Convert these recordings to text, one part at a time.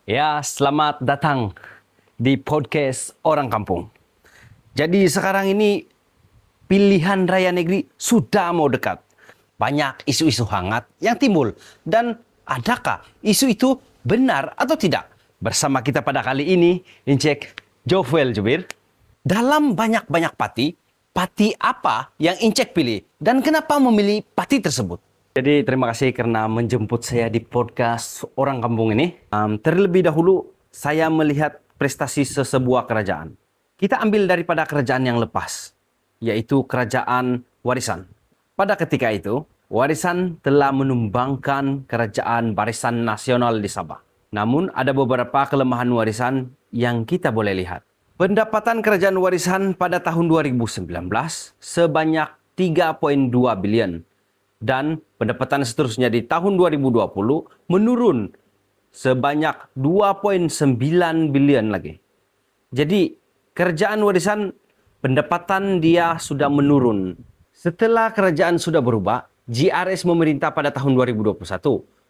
Ya, selamat datang di podcast Orang Kampung. Jadi sekarang ini pilihan raya negeri sudah mau dekat. Banyak isu-isu hangat yang timbul. Dan adakah isu itu benar atau tidak? Bersama kita pada kali ini, Incek Jovel Jubir. Dalam banyak-banyak pati apa yang Incek pilih? Dan kenapa memilih pati tersebut? Jadi terima kasih karena menjemput saya di podcast Orang Kampung ini. Terlebih dahulu saya melihat prestasi sesebuah kerajaan. Kita ambil daripada kerajaan yang lepas, yaitu kerajaan Warisan. Pada ketika itu, Warisan telah menumbangkan kerajaan Barisan Nasional di Sabah. Namun ada beberapa kelemahan Warisan yang kita boleh lihat. Pendapatan kerajaan Warisan pada tahun 2019 sebanyak 3,2 bilion. Dan pendapatan seterusnya di tahun 2020 menurun sebanyak 2,9 bilion lagi. Jadi kerajaan Warisan pendapatan dia sudah menurun. Setelah kerajaan sudah berubah, GRS memerintah pada tahun 2021.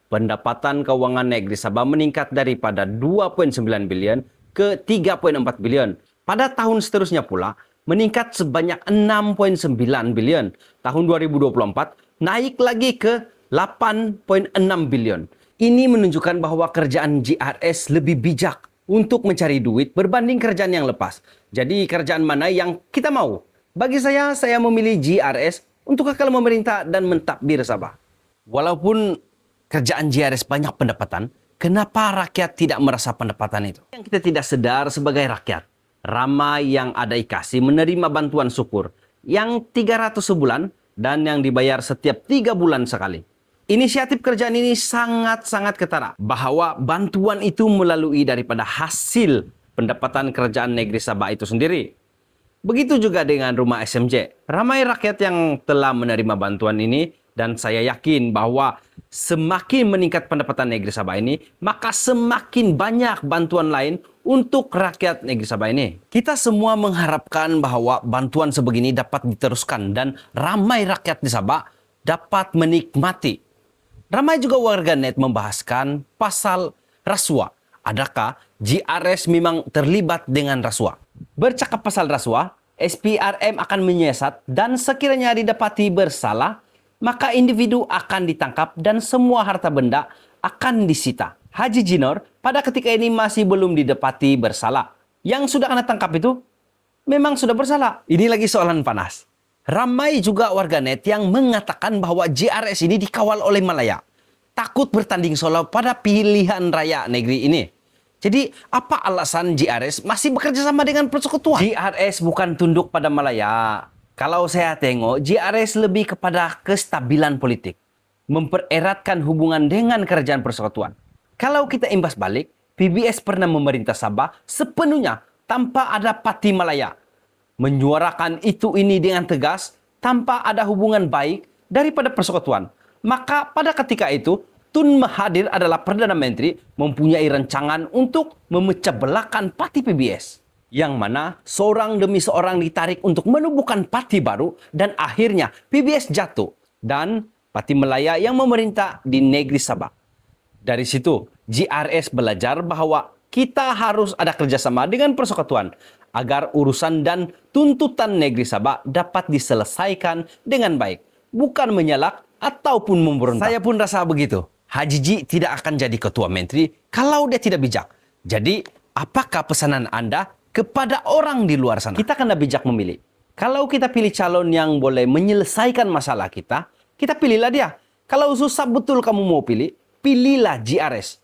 Pendapatan keuangan negeri Sabah meningkat daripada 2,9 bilion ke 3,4 bilion. Pada tahun seterusnya pula meningkat sebanyak 6,9 bilion. Tahun 2024 naik lagi ke 8,6 bilion. Ini menunjukkan bahwa kerajaan GRS lebih bijak untuk mencari duit berbanding kerajaan yang lepas. Jadi kerajaan mana yang kita mau? Bagi saya memilih GRS untuk kekal memerintah dan mentadbir Sabah. Walaupun kerajaan GRS banyak pendapatan, kenapa rakyat tidak merasa pendapatan itu? Yang kita tidak sadar sebagai rakyat, ramai yang ada ikasi menerima bantuan syukur yang 300 sebulan dan yang dibayar setiap 3 bulan sekali. Inisiatif kerajaan ini sangat-sangat ketara bahwa bantuan itu melalui daripada hasil pendapatan kerajaan negeri Sabah itu sendiri. Begitu juga dengan rumah SMJ. Ramai rakyat yang telah menerima bantuan ini dan saya yakin bahwa semakin meningkat pendapatan negeri Sabah ini, maka semakin banyak bantuan lain untuk rakyat negeri Sabah ini. Kita semua mengharapkan bahwa bantuan sebegini dapat diteruskan dan ramai rakyat di Sabah dapat menikmati. Ramai juga warganet membahaskan pasal rasuah. Adakah GRS memang terlibat dengan rasuah? Bercakap pasal rasuah, SPRM akan menyiasat dan sekiranya didapati bersalah, maka individu akan ditangkap dan semua harta benda akan disita. Haji Jinor pada ketika ini masih belum didapati bersalah. Yang sudah kena tangkap itu memang sudah bersalah. Ini lagi soalan panas. Ramai juga warganet yang mengatakan bahwa GRS ini dikawal oleh Malaya. Takut bertanding solo pada pilihan raya negeri ini. Jadi apa alasan GRS masih bekerja sama dengan persekutuan? GRS bukan tunduk pada Malaya. Kalau saya tengok, GRS lebih kepada kestabilan politik. Mempereratkan hubungan dengan kerajaan persekutuan. Kalau kita imbas balik, PBS pernah memerintah Sabah sepenuhnya tanpa ada pati Malaya. Menyuarakan itu ini dengan tegas tanpa ada hubungan baik daripada persekutuan. Maka pada ketika itu, Tun Mahathir adalah Perdana Menteri mempunyai rancangan untuk memecah belahkan pati PBS. Yang mana seorang demi seorang ditarik untuk menubuhkan pati baru dan akhirnya PBS jatuh. Dan pati Malaya yang memerintah di negeri Sabah. Dari situ, GRS belajar bahwa kita harus ada kerjasama dengan persekutuan agar urusan dan tuntutan negeri Sabah dapat diselesaikan dengan baik. Bukan menyalak ataupun memberontak. Saya pun rasa begitu. Haji Ji tidak akan jadi ketua menteri kalau dia tidak bijak. Jadi, apakah pesanan Anda kepada orang di luar sana? Kita kena bijak memilih. Kalau kita pilih calon yang boleh menyelesaikan masalah kita pilihlah dia. Kalau susah betul kamu mau pilih, pilihlah GRS.